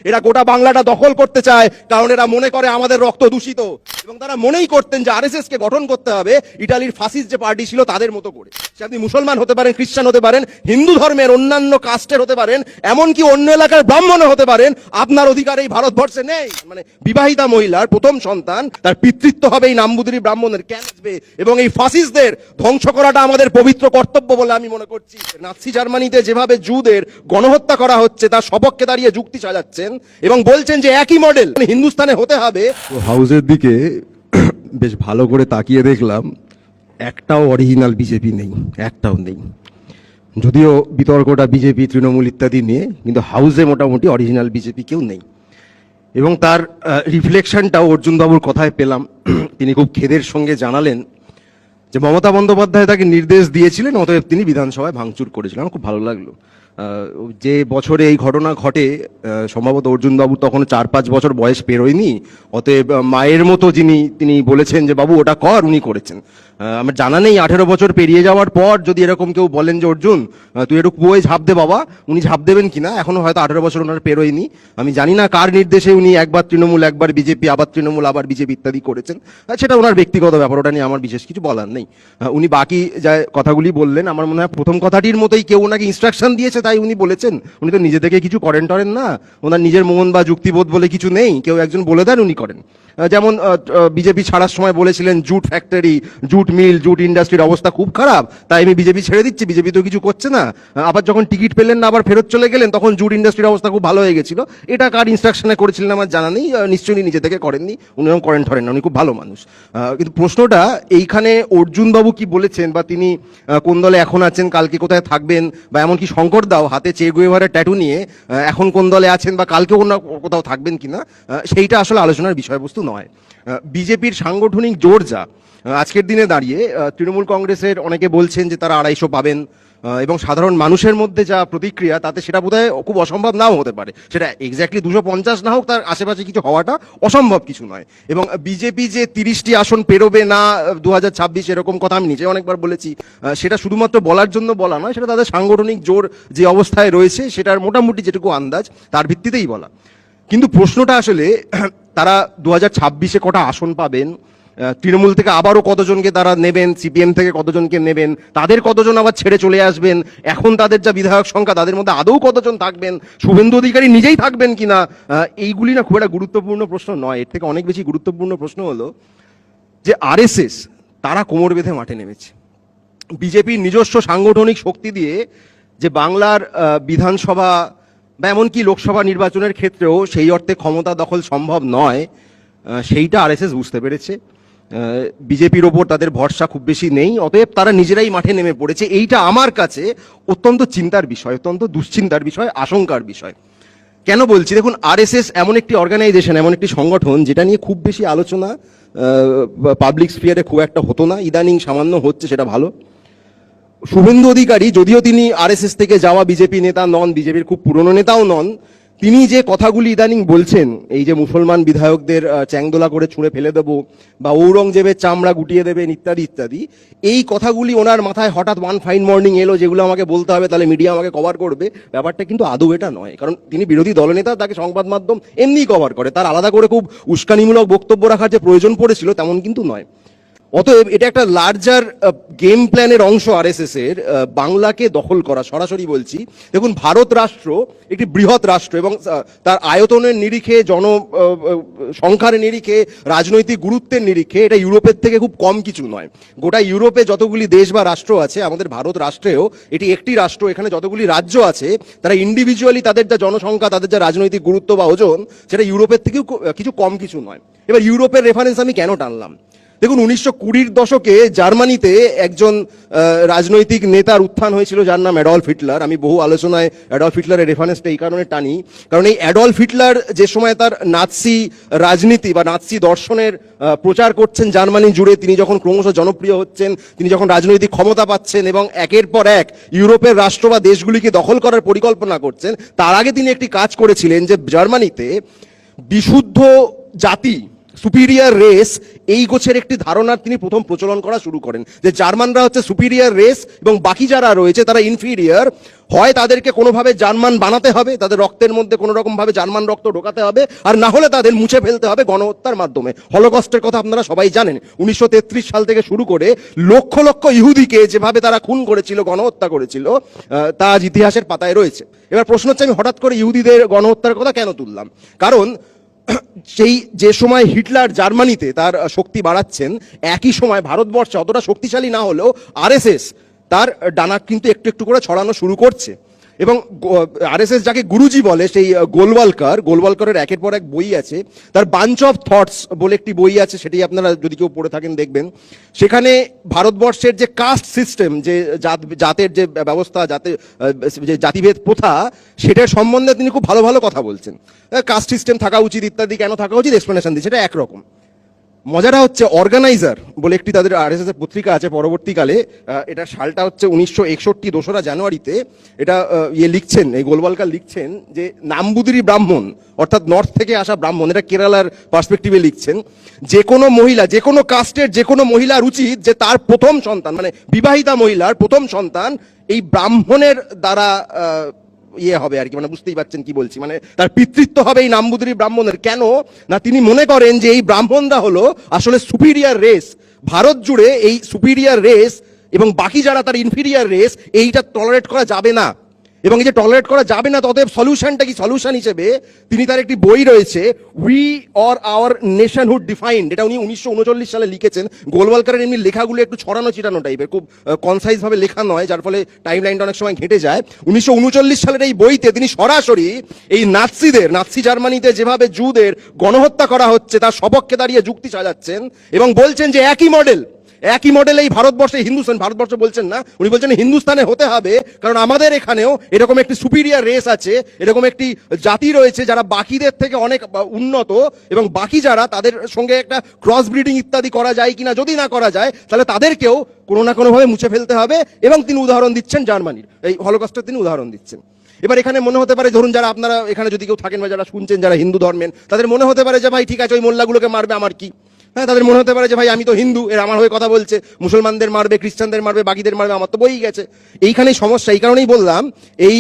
এরা গোটা বাংলাটা দখল করতে চায়, কারণ এরা মনে করে আমাদের রক্ত দূষিত, এবং তারা মনেই করতেন যে আরএসএস কে গঠন করতে হবে ইটালির ফাসিস্ট যে পার্টি ছিল তাদের মতো করে। সে আপনি মুসলমান হতে পারেন, খ্রিস্টান হতে পারেন, হিন্দু ধর্মের অন্যান্য কাস্টের হতে পারেন, এমনকি অন্য এলাকার ব্রাহ্মণ হতে পারেন, আপনার অধিকার এই ভারতবর্ষে নেই। মানে বিবাহিতা মহিলার প্রথম সন্তান তার পিতৃত্ব হবে এই নামবুদরি ব্রাহ্মণের, কেন আসবে? এবং এই ফাসিস্টদের ধ্বংস করাটা আমাদের পবিত্র কর্তব্য বলে আমি মনে করছি। নাৎসি জার্মানিতে যেভাবে জুদের গণহত্যা করা হচ্ছে তার সপক্ষে দাঁড়িয়ে যুক্তি সাজাচ্ছেন এবং বলছেন যে একই মডেল হিন্দুস্তানে হতে হবে। হাউসের দিকে বেশ ভালো করে তাকিয়ে দেখলাম, একটাও অরিজিনাল বিজেপি নেই, একটাও নেই। যদিও বিতর্কটা বিজেপি তৃণমূল ইত্যাদি নিয়ে, কিন্তু হাউসে মোটামুটি অরিজিনাল বিজেপি কেউ নেই। এবং তার রিফ্লেকশনটাও অর্জুনবাবুর কথায় পেলাম। তিনি খুব খেদের সঙ্গে জানালেন যে মমতা বন্দ্যোপাধ্যায় তাকে নির্দেশ দিয়েছিলেন, অতএব তিনি বিধানসভায় ভাঙচুর করেছিলেন। আমার খুব ভালো লাগলো। যে বছরে এই ঘটনা ঘটে, সম্ভবত অর্জুনবাবু তখন 4-5 বছর বয়স পেরোয়নি, অতএব মায়ের মতো তিনি বলেছেন যে বাবু ওটা কর, উনি করেছেন। আমার জানা নেই 18 বছর পেরিয়ে যাওয়ার পর যদি এরকম কেউ বলেন যে অর্জুন তুই একটু কুয়োয় ঝাঁপ দে বাবা, উনি ঝাঁপ দেবেন কিনা। এখনো হয়তো 18 বছর ওনার পেরোয়নি। আমি জানি না কার নির্দেশে উনি একবার তৃণমূল, একবার বিজেপি, আবার তৃণমূল, আবার বিজেপি ইত্যাদি করেছেন। সেটা ওনার ব্যক্তিগত ব্যাপার, ওটা নিয়ে আমার বিশেষ কিছু বলার নেই। উনি বাকি যা কথাগুলি বললেন, আমার মনে হয় প্রথম কথাটির মতোই কেউ ওনাকে ইনস্ট্রাকশন দিয়েছে তাই উনি বলেছেন। উনি তো নিজে থেকে কিছু করেন টরেন না, ওনার নিজের মন বা যুক্তিবোধ বলে কিছু নেই। কেউ একজন বলে দেন, উনি করেন। যেমন বিজেপি ছাড়ার সময় বলেছিলেন jute factory, jute mill, jute ইন্ডাস্ট্রির অবস্থা খুব খারাপ, তাই আমি বিজেপি ছেড়ে দিচ্ছি, বিজেপি তো কিছু করছে না। আবার যখন টিকিট পেলেন না, আবার ফেরত চলে গেলেন, তখন জুট ইন্ডাস্ট্রির অবস্থা খুব ভালো হয়ে গেছিল। এটা কার ইনস্ট্রাকশনে করেছিলেন আমার জানা নেই, নিশ্চয়ই নিজে থেকে করেননি, উনি এরকম করেন ঠরেন না, উনি খুব ভালো মানুষ। কিন্তু প্রশ্নটা এইখানে অর্জুনবাবু কি বলেছেন, বা তিনি কোন দলে এখন আছেন, কালকে কোথায় থাকবেন, বা এমনকি শঙ্কর দাও হাতে চে গুয়েভারের ট্যাটু নিয়ে এখন কোন দলে আছেন, বা কালকে অন্য কোথাও থাকবেন কিনা, সেইটা আসলে আলোচনার বিষয়বস্তু নয়। বিজেপির সাংগঠনিক জোর যা আজকের দিনে দাঁড়িয়ে, তৃণমূল কংগ্রেসের অনেকে বলছেন যে তারা 250 পাবেন, এবং সাধারণ মানুষের মধ্যে যা প্রতিক্রিয়া তাতে সেটা বোধহয় খুব অসম্ভব নাও হতে পারে। সেটা এক্স্যাক্টলি 250 না হোক, তার আশেপাশে কিছু হওয়াটা অসম্ভব কিছু নয়। এবং বিজেপি যে 30টি আসন পেরোবে না 2026 এরকম কথা আমি নিজে অনেকবার বলেছি, সেটা শুধুমাত্র বলার জন্য বলা নয়, সেটা তাদের সাংগঠনিক জোর যে অবস্থায় রয়েছে সেটার মোটামুটি যেটুকু আন্দাজ তার ভিত্তিতেই বলা। কিন্তু প্রশ্নটা আসলে তারা 2026-এ কটা আসন পাবেন, তৃণমূল থেকে আবারও কতজনকে তারা নেবেন, সিপিএম থেকে কতজনকে নেবেন, তাদের কতজন আবার ছেড়ে চলে আসবেন, এখন তাদের যা বিধায়ক সংখ্যা তাদের মধ্যে আদৌ কতজন থাকবেন, শুভেন্দু অধিকারী নিজেই থাকবেন কিনা, এইগুলি না খুব একটা গুরুত্বপূর্ণ প্রশ্ন নয়। এর থেকে অনেক বেশি গুরুত্বপূর্ণ প্রশ্ন হলো যে আরএসএস তারা কোমর বেঁধে মাঠে নেমেছে। বিজেপির নিজস্ব সাংগঠনিক শক্তি দিয়ে যে বাংলার বিধানসভা বা এমনকি লোকসভা নির্বাচনের ক্ষেত্রেও সেই অর্থে ক্ষমতা দখল সম্ভব নয়, সেইটা আরএসএস বুঝতে পেরেছে। বিজেপির ওপর তাদের ভরসা খুব বেশি নেই, অতএব তারা নিজেরাই মাঠে নেমে পড়েছে। এইটা আমার কাছে অত্যন্ত চিন্তার বিষয়, অত্যন্ত দুশ্চিন্তার বিষয়, আশঙ্কার বিষয়। কেন বলছি, দেখুন আরএসএস এমন একটি অর্গানাইজেশন, এমন একটি সংগঠন যেটা নিয়ে খুব বেশি আলোচনা পাবলিক স্ফিয়ারে খুব একটা হতো না, ইদানিং সামান্য হচ্ছে, সেটা ভালো। শুভেন্দু অধিকারী যদিও তিনি আরএসএস থেকে যাওয়া বিজেপি নেতা নন, বিজেপির খুব পুরনো নেতাও নন, তিনি যে কথাগুলি ইদানিং বলছেন, এই যে মুসলমান বিধায়কদের চ্যাংদোলা করে ছুঁড়ে ফেলে দেবো বা ঔরঙ্গজেবের চামড়া গুটিয়ে দেবেন ইত্যাদি ইত্যাদি, এই কথাগুলি ওনার মাথায় হঠাৎ ওয়ান ফাইন মর্নিং এলো, যেগুলো আমাকে বলতে হবে তাহলে মিডিয়া আমাকে কভার করবে। ব্যাপারটা কিন্তু আদৌ এটা নয়, কারণ তিনি বিরোধী দলনেতা, তাকে সংবাদ মাধ্যম এমনিই কভার করে, তার আলাদা করে খুব উস্কানিমূলক বক্তব্য রাখার যে প্রয়োজন পড়েছিল তেমন কিন্তু নয়। অতএব এটা একটা লার্জার গেম প্ল্যানের অংশ আরএসএস এর, বাংলাকে দখল করা। সরাসরি বলছি, দেখুন ভারত রাষ্ট্র একটি বৃহৎ রাষ্ট্র এবং তার আয়তনের নিরিখে, সংখ্যার নিরিখে, রাজনৈতিক গুরুত্বের নিরিখে এটা ইউরোপের থেকে খুব কম কিছু নয়। গোটা ইউরোপে যতগুলি দেশ বা রাষ্ট্র আছে, আমাদের ভারত রাষ্ট্রেও এটি একটি রাষ্ট্র, এখানে যতগুলি রাজ্য আছে তারা ইন্ডিভিজুয়ালি তাদের যা জনসংখ্যা, তাদের যা রাজনৈতিক গুরুত্ব বা ওজন, সেটা ইউরোপের থেকেও কিছু কম কিছু নয়। এবার ইউরোপের রেফারেন্স আমি কেন টানলাম, দেখুন 1920-র দশকে জার্মানিতে একজন রাজনৈতিক নেতার উত্থান হয়েছিল যার নাম অ্যাডলফ হিটলার। আমি বহু আলোচনায় অ্যাডলফ হিটলারের রেফারেন্সটা এই কারণে টানি, কারণ এই অ্যাডলফ হিটলার যে সময় তার নাৎসি রাজনীতি বা নাৎসি দর্শনের প্রচার করছেন জার্মানি জুড়ে, তিনি যখন ক্রমশ জনপ্রিয় হচ্ছেন, তিনি যখন রাজনৈতিক ক্ষমতা পাচ্ছেন এবং একের পর এক ইউরোপের রাষ্ট্র বা দেশগুলিকে দখল করার পরিকল্পনা করছেন, তার আগে তিনি একটি কাজ করেছিলেন যে জার্মানিতে বিশুদ্ধ জাতি সুপিরিয়ার রেস এই গোছের একটি ধারণার তিনি প্রথম প্রচলন করা শুরু করেন, যে জার্মানরা হচ্ছে সুপিরিয়ার রেস এবং বাকি যারা রয়েছে তারা ইনফিরিয়ার। হয় তাদেরকে কোনোভাবে জার্মান বানাতে হবে, তাদের রক্তের মধ্যে কোনো রকম ভাবে জার্মান রক্ত ঢোকাতে হবে, আর না হলে তাদের মুছে ফেলতে হবে গণহত্যার মাধ্যমে। হলোকস্টের কথা আপনারা সবাই জানেন, 1933 সাল থেকে শুরু করে লক্ষ লক্ষ ইহুদিকে যেভাবে তারা খুন করেছিল, গণহত্যা করেছিল, তা আজ ইতিহাসের পাতায় রয়েছে। এবার প্রশ্ন হচ্ছে, আমি হঠাৎ করে ইহুদিদের গণহত্যার কথা কেন তুললাম? কারণ সেই যে সময় হিটলার জার্মানিতে তার শক্তি বাড়াচ্ছেন, একই সময় ভারতবর্ষে অতটা শক্তিশালী না হলেও আরএসএস তার ডানা কিন্তু একটু একটু করে ছড়ানো শুরু করছে। এবং আরএসএস যাকে গুরুজি বলে, সেই গোলওয়ালকারের একের পর এক বই আছে, তার বাঞ্চ অফ থটস বলে একটি বই আছে, সেটি আপনারা যদি কেউ পড়ে থাকেন দেখবেন। সেখানে ভারতবর্ষের যে কাস্ট সিস্টেম, যে জাতের যে ব্যবস্থা, যে জাতিভেদ প্রথা, সেটার সম্বন্ধে তিনি খুব ভালো ভালো কথা বলছেন। কাস্ট সিস্টেম থাকা উচিত ইত্যাদি, কেন থাকা উচিত এক্সপ্লেনেশন দিচ্ছে, সেটা একরকম। মজাটা হচ্ছে, অর্গানাইজার বলে একটি তাদের আরএসএস এর পত্রিকা আছে, পরবর্তীকালে এটা সালটা হচ্ছে 1961, 2রা জানুয়ারিতে, এটা লিখছেন, এই গোলওয়ালকার লিখছেন যে নাম্বুদিরি ব্রাহ্মণ, অর্থাৎ নর্থ থেকে আসা ব্রাহ্মণ, এটা কেরালার পার্সপেক্টিভে লিখছেন, যে কোনো মহিলা, যে কোনো কাস্টের যে কোনো মহিলার উচিত যে তার প্রথম সন্তান, মানে বিবাহিতা মহিলার প্রথম সন্তান এই ব্রাহ্মণের দ্বারা হবে আর কি, মানে বুঝতেই পারছেন কি বলছি, মানে তার পিতৃত্ব হবে এই নাম্বুদিরি ব্রাহ্মণের। কেন না, তিনি মনে করেন যে এই ব্রাহ্মণরা হলো আসলে সুপিরিয়ার রেস, ভারত জুড়ে এই সুপিরিয়ার রেস এবং বাকি যারা তার ইনফিরিয়ার রেস, এইটা টলারেট করা যাবে না। এবং এই যে টলারেট করা যাবে না, ততএব সলিউশনটা কি, সলিউশন হিসেবে তিনি তার একটি বই রয়েছে, we or hour nationhood defined, এটা উনি 1939 সালে লিখেছেন। গোলওয়ালকারের এমনি লেখাগুলো একটু ছড়ানো ছিটানো টাইপের, খুব কনসাইজ ভাবে লেখা নয়, যার ফলে টাইম লাইনটা অনেক সময় ঘেটে যায়। 1939 সালের এই বইতে তিনি সরাসরি এই নাৎসি জার্মানিতে যেভাবে জুদের গণহত্যা করা হচ্ছে তার সপক্ষে দাঁড়িয়ে যুক্তি সাজাচ্ছেন এবং বলছেন যে একই মডেল এই ভারতবর্ষে, ভারতবর্ষ বলছেন না, উনি বলছেন হিন্দুস্তানে হতে হবে, কারণ আমাদের এখানেও এরকম একটি সুপিরিয়ার রেস আছে, এরকম একটি জাতি রয়েছে যারা বাকিদের থেকে অনেক উন্নত, এবং বাকি যারা, তাদের সঙ্গে একটা ক্রস ব্রিডিং ইত্যাদি করা যায় কিনা, যদি না করা যায় তাহলে তাদেরকেও কোনো না কোনো ভাবে মুছে ফেলতে হবে। এবং তিনি উদাহরণ দিচ্ছেন জার্মানির, এই হলোকস্টের তিনি উদাহরণ দিচ্ছেন। এবার এখানে মনে হতে পারে, ধরুন যারা আপনারা এখানে যদি কেউ থাকেন বা যারা শুনছেন, যারা হিন্দু ধর্মের, তাদের মনে হতে পারে যে ভাই ঠিক আছে, ওই মোল্লাগুলোকে মারবে, আমার কি? হ্যাঁ, তাদের মনে হতে পারে যে ভাই আমি তো হিন্দু, এর আমার হয়ে কথা বলছে, মুসলমানদের মারবে, খ্রিস্টানদের মারবে, বাকিদের মারবে, আমার তো বই গেছে। এইখানেই সমস্যা। এই কারণেই বললাম, এই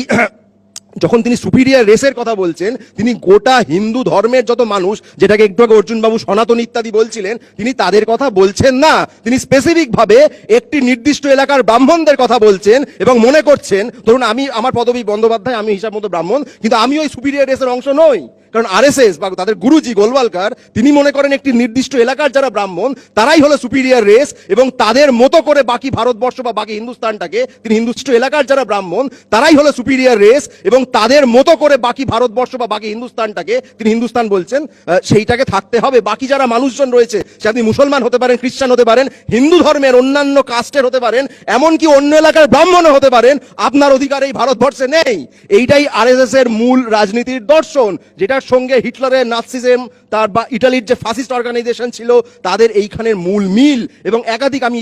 যখন তিনি সুপিরিয়ার রেসের কথা বলছেন, তিনি গোটা হিন্দু ধর্মের যত মানুষ, যেটাকে একটু আগে অর্জুনবাবু সনাতন ইত্যাদি বলছিলেন, তিনি তাদের কথা বলছেন না, তিনি স্পেসিফিক ভাবে একটি নির্দিষ্ট এলাকার ব্রাহ্মণদের কথা বলছেন এবং মনে করছেন, ধরুন আমার পদবী বন্দ্যোপাধ্যায়, আমি হিসাব মতো ব্রাহ্মণ, কিন্তু আমি ওই সুপিরিয়ার রেসের অংশ নই। কারণ আরএসএস বা তাদের গুরুজি গোলওয়ালকার, তিনি মনে করেন একটি নির্দিষ্ট এলাকার যারা ব্রাহ্মণ তারাই হলো সুপিরিয়ার রেস, এবং তাদের মতো করে বাকি ভারতবর্ষ বা বাকি হিন্দুস্তানটাকে, তিনি হিন্দুষ্ট এলাকার যারা ব্রাহ্মণ তারাই হলো সুপিরিয়ার রেস, এবং তাদের মতো করে বাকি ভারতবর্ষ বা বাকি হিন্দুস্তানটাকে তিনি হিন্দুস্তান বলছেন, সেইটাকে থাকতে হবে। বাকি যারা মানুষজন রয়েছে, সে আপনি মুসলমান হতে পারেন, খ্রিস্টান হতে পারেন, হিন্দু ধর্মের অন্যান্য কাস্টের হতে পারেন, এমনকি অন্য এলাকার ব্রাহ্মণও হতে পারেন, আপনার অধিকার এই ভারতবর্ষে নেই। এইটাই আরএসএস এর মূল রাজনীতির দর্শন, যেটা সঙ্গে হিটলারের নাৎসিজম, তার বা ইটালির যে ফাসিস্ট অর্গানাইজেশন ছিল, তাদের এইখানের মূল মিল। এবং একাধিক, আমি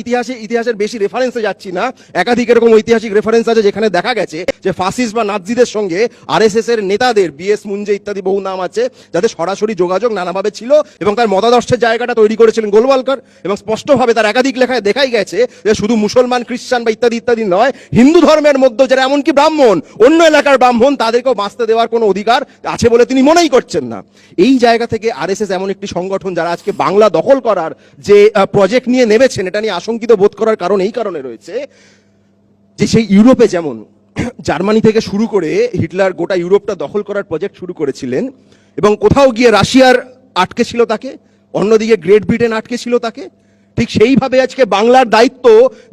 ইতিহাসের বেশি রেফারেন্সে যাচ্ছি না, একাধিক এরকম ঐতিহাসিক রেফারেন্স আছে যেখানে দেখা গেছে যে ফাসিস্ট বা নাৎসিদের সঙ্গে আরএসএস এর নেতাদের, বিএস মুঞ্জে ইত্যাদি বহু নাম আছে, যাদের সরাসরি যোগাযোগ নানাভাবে ছিল, এবং তার মতাদর্শের জায়গাটা তৈরি করেছিলেন গোলওয়ালকার। এবং স্পষ্টভাবে তার একাধিক লেখায় দেখাই গেছে যে শুধু মুসলমান, খ্রিস্টান বা ইত্যাদি ইত্যাদি নয়, হিন্দু ধর্মের মধ্যে যারা এমনকি ব্রাহ্মণ, অন্য এলাকার ব্রাহ্মণ, তাদেরকেও বাঁচতে দেওয়ার কোনো অধিকার আছে বলে তিনি মনেই করছেন না। এই জায়গা থেকে আরএসএস এমন একটি সংগঠন, যারা আজকে বাংলা দখল করার যে প্রজেক্ট নিয়ে নেমেছেন, এটা নিয়ে আশঙ্কিত বোধ করার কারণ এই কারণে রয়েছে যে সেই ইউরোপে যেমন জার্মানি থেকে শুরু করে হিটলার গোটা ইউরোপটা দখল করার প্রজেক্ট শুরু করেছিলেন, এবং কোথাও গিয়ে রাশিয়ার আটকে ছিল তাকে, অন্যদিকে গ্রেট ব্রিটেন আটকে ছিল তাকে, ঠিক সেইভাবে আজকে বাংলার দায়িত্ব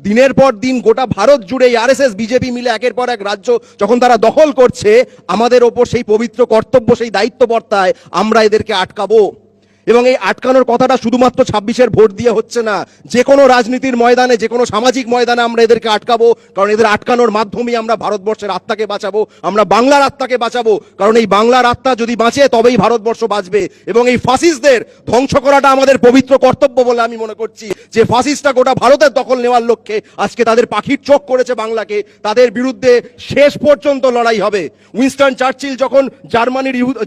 দিনের পর দিন গোটা ভারত জুড়ে আরএসএস বিজেপি মিলে একের পর এক রাজ্য যখন তারা দখল করছে, আমাদের ওপর সেই পবিত্র কর্তব্য, সেই দায়িত্ব বর্তায়, আমরা এদেরকে আটকাবো। এবং এই আটকানোর কথাটা শুধুমাত্র 26-এর ভোট দিয়ে হচ্ছে না, যে কোনো রাজনীতির ময়দানে, যে কোনো সামাজিক ময়দানে আমরা এদেরকে আটকাবো, কারণ এদের আটকানোর মাধ্যমেই আমরা ভারতবর্ষের আত্মাকে বাঁচাবো, আমরা বাংলার আত্মাকে বাঁচাবো। কারণ এই বাংলার আত্মা যদি বাঁচে, তবেই ভারতবর্ষ বাঁচবে। এবং এই ফাসিস্টদের ধ্বংস করাটা আমাদের পবিত্র কর্তব্য বলে আমি মনে করছি। যে ফাসিস্টরা গোটা ভারতের দখল নেওয়ার লক্ষ্যে আজকে তাদের পাখির চোখ করেছে বাংলাকে, তাদের বিরুদ্ধে শেষ পর্যন্ত লড়াই হবে। উইনস্টন চার্চিল যখন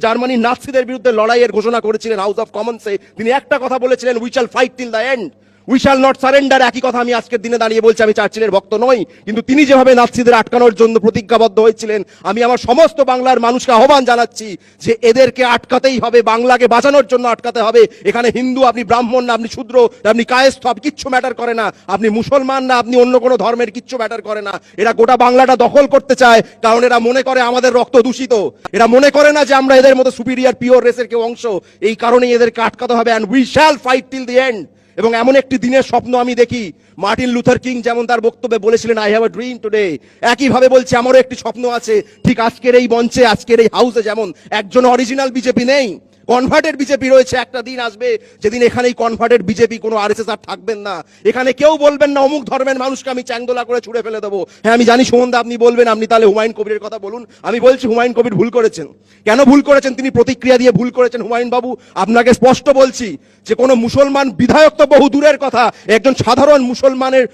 জার্মানির নাৎসিদের বিরুদ্ধে লড়াইয়ের ঘোষণা করেছিলেন হাউস অফ কমন্স, কমন্সে তিনি একটা কথা বলেছিলেন, we shall fight till the end, we shall not surrender. একই কথা আমি আজকের দিনে দাঁড়িয়ে বলছি। আমি চার্চিলের ভক্ত নই, কিন্তু তিনি যেভাবে নাৎসিদের আটকানোর জন্য প্রতিজ্ঞাবদ্ধ হয়েছিলেন, আমি আমার সমস্ত বাংলার মানুষকে আহ্বান জানাচ্ছি যে এদেরকে আটকাতেই হবে, বাংলাকে বাঁচানোর জন্য আটকাতে হবে। এখানে হিন্দু, আপনি ব্রাহ্মণ না, আপনি শূদ্র, আপনি কায়স্থ, কিচ্ছু ম্যাটার করে না, আপনি মুসলমান না, আপনি অন্য কোনো ধর্মের, কিচ্ছু ম্যাটার করে না। এরা গোটা বাংলাটা দখল করতে চায়, কারণ এরা মনে করে আমাদের রক্ত দূষিত। এরা মনে করে না যে আমরা এদের মতো সুপিরিয়র পিওর রেসের কেউ অংশ। এই কারণেই এদেরকে আটকাতে হবে, and we shall fight till the end. এবং এমন একটি দিনের স্বপ্ন আমি দেখি, মার্টিন লুথার কিং যেমন তার বক্তব্যে বলেছিলেন, I have a dream today, একইভাবে বলছি আমারও একটি স্বপ্ন আছে। ঠিক আজকের এই মঞ্চে, আজকের এই হাউসে যেমন একজন অরিজিনাল বিজেপি নেই, কনভার্টেড বিজেপি রয়েছে, একটা দিন আসবে যেদিন এখানে এই কনভার্টেড বিজেপি, কোনো আরএসএস আর থাকবেন না। এখানে কেউ বলবেন না অমুক ধর্মের মানুষকে আমি চ্যাংদোলা করে ছুড়ে ফেলে দেবো। হ্যাঁ, আমি জানি সুমনদা আপনি বলবেন, আপনি তাহলে হুমায়ুন কবিরের কথা বলুন। আমি বলছি হুমায়ুন কবির ভুল করেছেন। কেন ভুল করেছেন? তিনি প্রতিক্রিয়া দিয়ে ভুল করেছেন। হুমায়ুন বাবু, আপনাকে স্পষ্ট বলছি যে কোনো মুসলমান বিধায়ক তো বহু দূরের কথা, একজন সাধারণ মুসলমানের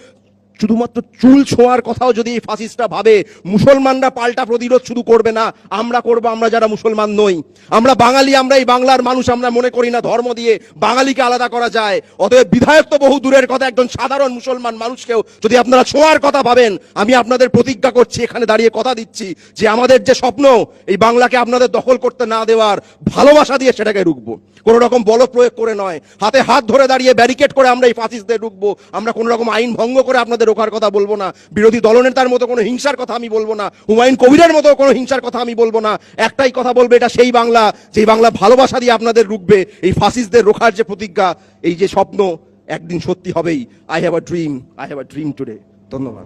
শুধুমাত্র চুল ছোঁয়ার কথাও যদি এই ফাসিস্টরা ভাবে, মুসলমানরা পাল্টা প্রতিরোধ শুধু করবে না, আমরা করব। আমরা যারা মুসলমান নই, আমরা বাঙালি, আমরা এই বাংলার মানুষ, আমরা মনে করি না ধর্ম দিয়ে বাঙালিকে আলাদা করা যায়। অতএব বিধায়ক তো বহু দূরের কথা, একজন সাধারণ মুসলমান মানুষকেও যদি আপনারা ছোঁয়ার কথা ভাবেন, আমি আপনাদের প্রতিজ্ঞা করছি, এখানে দাঁড়িয়ে কথা দিচ্ছি যে আমাদের যে স্বপ্ন, এই বাংলাকে আপনাদের দখল করতে না দেওয়ার, ভালোবাসা দিয়ে সেটাকে রুখবো, কোনো রকম বল প্রয়োগ করে নয়। হাতে হাত ধরে দাঁড়িয়ে ব্যারিকেড করে আমরা এই ফাসিস্টদের রুখবো। আমরা কোনো রকম আইন ভঙ্গ করে আপনাদের রোখার কথা বলবো না। বিরোধী দলনেতার মতো কোনো হিংসার কথা আমি বলবো না। হুমায়ুন কবিরের মতো কোনো হিংসার কথা আমি বলবো না। একটাই কথা বলবে, এটা সেই বাংলা, যেই বাংলা ভালোবাসা দিয়ে আপনাদের রুখবে। এই ফাসিস্টদের রোখার যে প্রতিজ্ঞা, এই যে স্বপ্ন, একদিন সত্যি হবেই। I have a dream, I have a dream today. ধন্যবাদ।